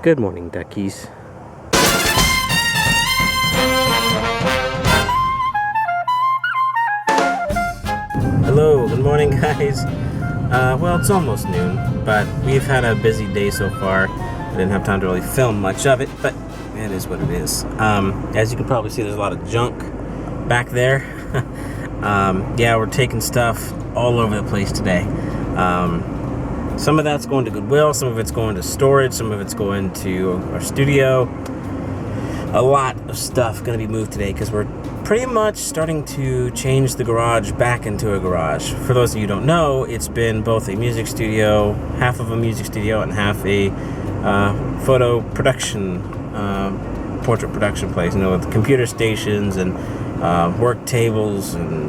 Good morning, duckies. Hello, good morning, guys. Well, it's almost noon, but we've had a busy day so far. I didn't have time to really film much of it, but it is what it is. As you can probably see, there's a lot of junk back there. Yeah, we're taking stuff all over the place today. Some of that's going to Goodwill, some of it's going to storage, some of it's going to our studio. A lot of stuff going to be moved today because we're pretty much starting to change the garage back into a garage. For those of you who don't know, it's been both a music studio, half of a music studio and half a photo production, portrait production place, you know, with computer stations and work tables and,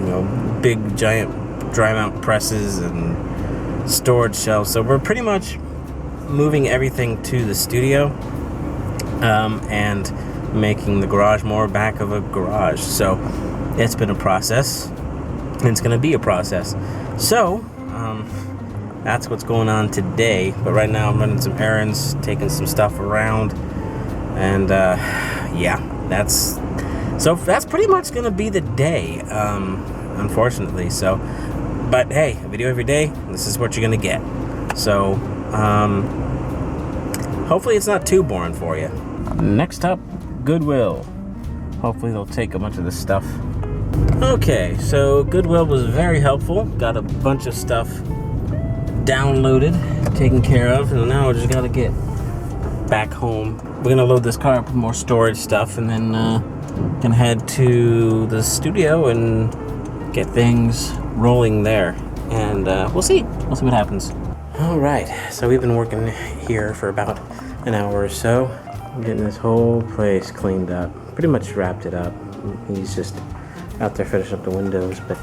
you know, big giant dry mount presses and storage shelves. So we're pretty much moving everything to the studio and making the garage more back of a garage. So it's been a process, and it's going to be a process. So that's what's going on today. But right now I'm running some errands, taking some stuff around, and yeah, that's pretty much going to be the day, unfortunately. So, but hey, a video every day, this is what you're going to get. So hopefully it's not too boring for you. Next up, Goodwill. Hopefully they'll take a bunch of this stuff. Okay, so Goodwill was very helpful. Got a bunch of stuff downloaded, taken care of, and now we just gotta get back home. We're gonna load this car up with more storage stuff, and then gonna head to the studio and get things rolling there. And we'll see what happens. All right, so we've been working here for about an hour or so, getting this whole place cleaned up. Pretty much wrapped it up. He's just out there finishing up the windows, but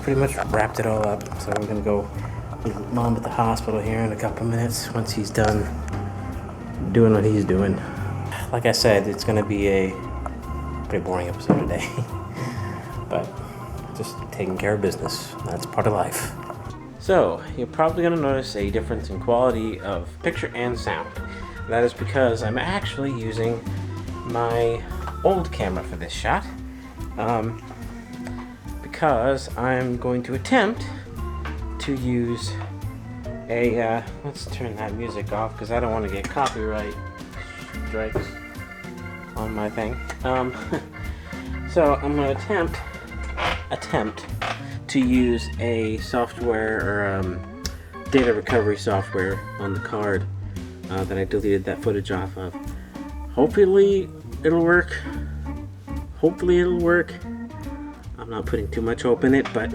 pretty much wrapped it all up. So we're gonna go meet Mom at the hospital here in a couple minutes once he's done doing what he's doing. Like I said, it's gonna be a pretty boring episode today, but just taking care of business. That's part of life. So you're probably gonna notice a difference in quality of picture and sound. That is because I'm actually using my old camera for this shot, because I'm going to attempt to use a, let's turn that music off because I don't want to get copyright strikes on my thing. So I'm going to attempt to use a software or data recovery software on the card that I deleted that footage off of. Hopefully it'll work. I'm not putting too much hope in it, but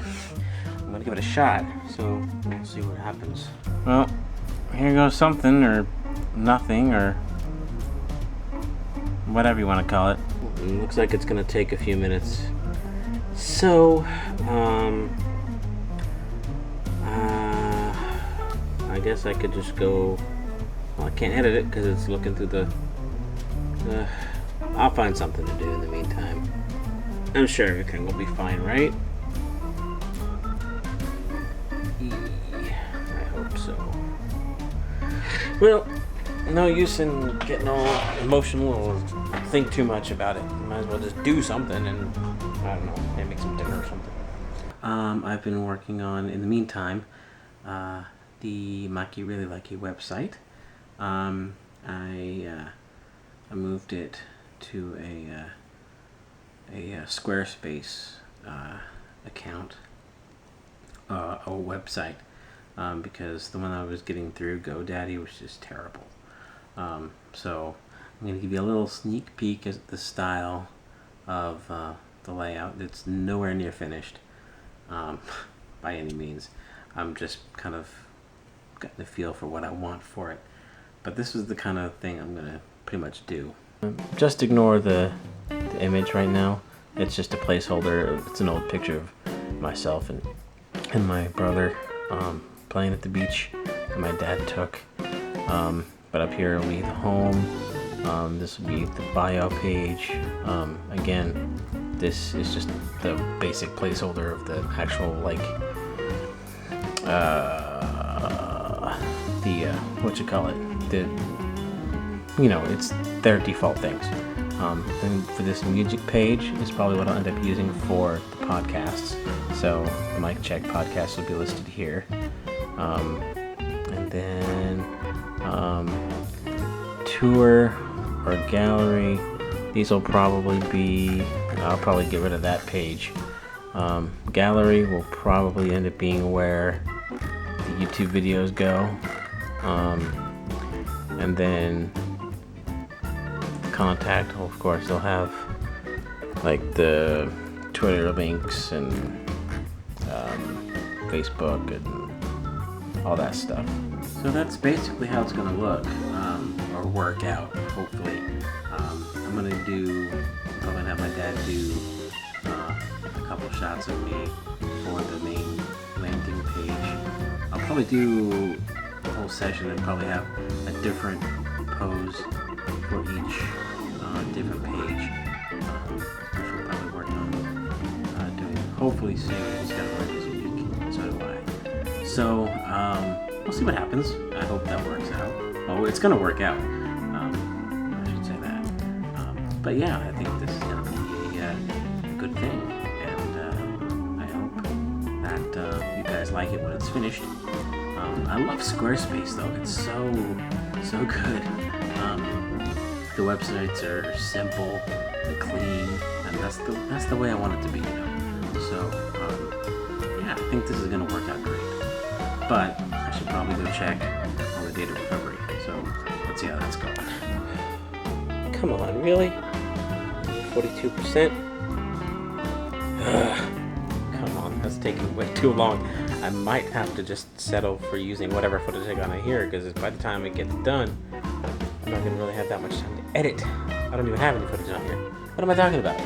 I'm gonna give it a shot, so we'll see what happens. Well, here goes something or nothing or whatever you want to call it. It looks like it's gonna take a few minutes. So I guess I could just go. Well, I can't edit it because it's looking through the I'll find something to do in the meantime. I'm sure everything will be fine, right? I hope so. Well, no use in getting all emotional or think too much about it. Might as well just do something and, I don't know, maybe make some dinner or something. I've been working on, in the meantime, the Mikey Really Likey website. I moved it to a Squarespace account, a website, because the one I was getting through GoDaddy was just terrible. So I'm going to give you a little sneak peek at the style of the layout. It's nowhere near finished by any means. I'm just kind of getting the feel for what I want for it. But this is the kind of thing I'm going to pretty much do. Just ignore the image right now. It's just a placeholder. It's an old picture of myself and my brother playing at the beach that my dad took. But up here will be the home. This will be the bio page. Again, this is just the basic placeholder of the actual it's their default things. And for this music page is probably what I'll end up using for the podcasts. So the Mic Check podcast will be listed here. And then tour or gallery, these will probably be, I'll probably get rid of that page. Gallery will probably end up being where the YouTube videos go. And then contact, well, of course, they'll have like the Twitter links and Facebook and all that stuff. So that's basically how it's going to look, or work out, hopefully. I'm going to have my dad do a couple shots of me for the main landing page. I'll probably do the whole session and probably have a different pose for each different page, which we'll probably work on doing hopefully soon. It's got to work this week, so do I. So we'll see what happens. I hope that works out. Well, it's going to work out. I should say that. But yeah, I think this is going to be a good thing, and I hope that you guys like it when it's finished. I love Squarespace though; it's so good. The websites are simple and clean, and that's the way I want it to be. So yeah, I think this is gonna work out great. But I should probably go check on the data recovery. So let's see how that's going. Come on, really? 42%? Come on, that's taking way too long. I might have to just settle for using whatever footage I got on here, because by the time it gets done, I'm not going to really have that much time to edit. I don't even have any footage on here. What am I talking about?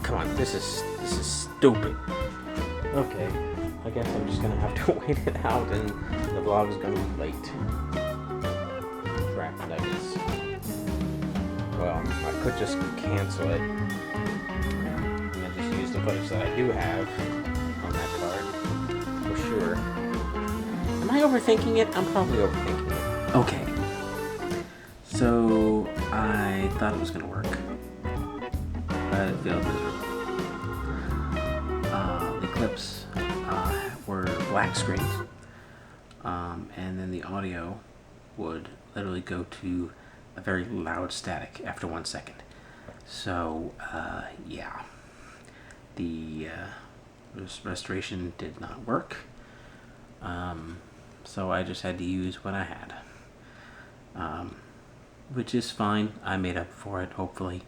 Come on, this is stupid. Okay, I guess I'm just going to have to wait it out, and the vlog is going to be late. Crap nuggets. Well, I could just cancel it and just use the footage that I do have on that card, for sure. Am I overthinking it? I'm probably overthinking it. Okay. So, I thought it was going to work, but it failed miserably. The clips were black screens, and then the audio would literally go to a very loud static after 1 second. So, yeah, the restoration did not work. So I just had to use what I had, which is fine. I made up for it, hopefully.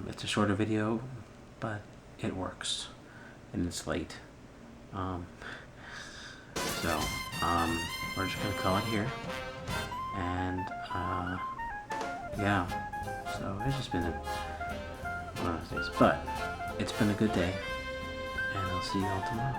It's a shorter video, but it works, and it's late. So we're just gonna call it here, and yeah, so it's just been one of those days, but it's been a good day, and I'll see you all tomorrow.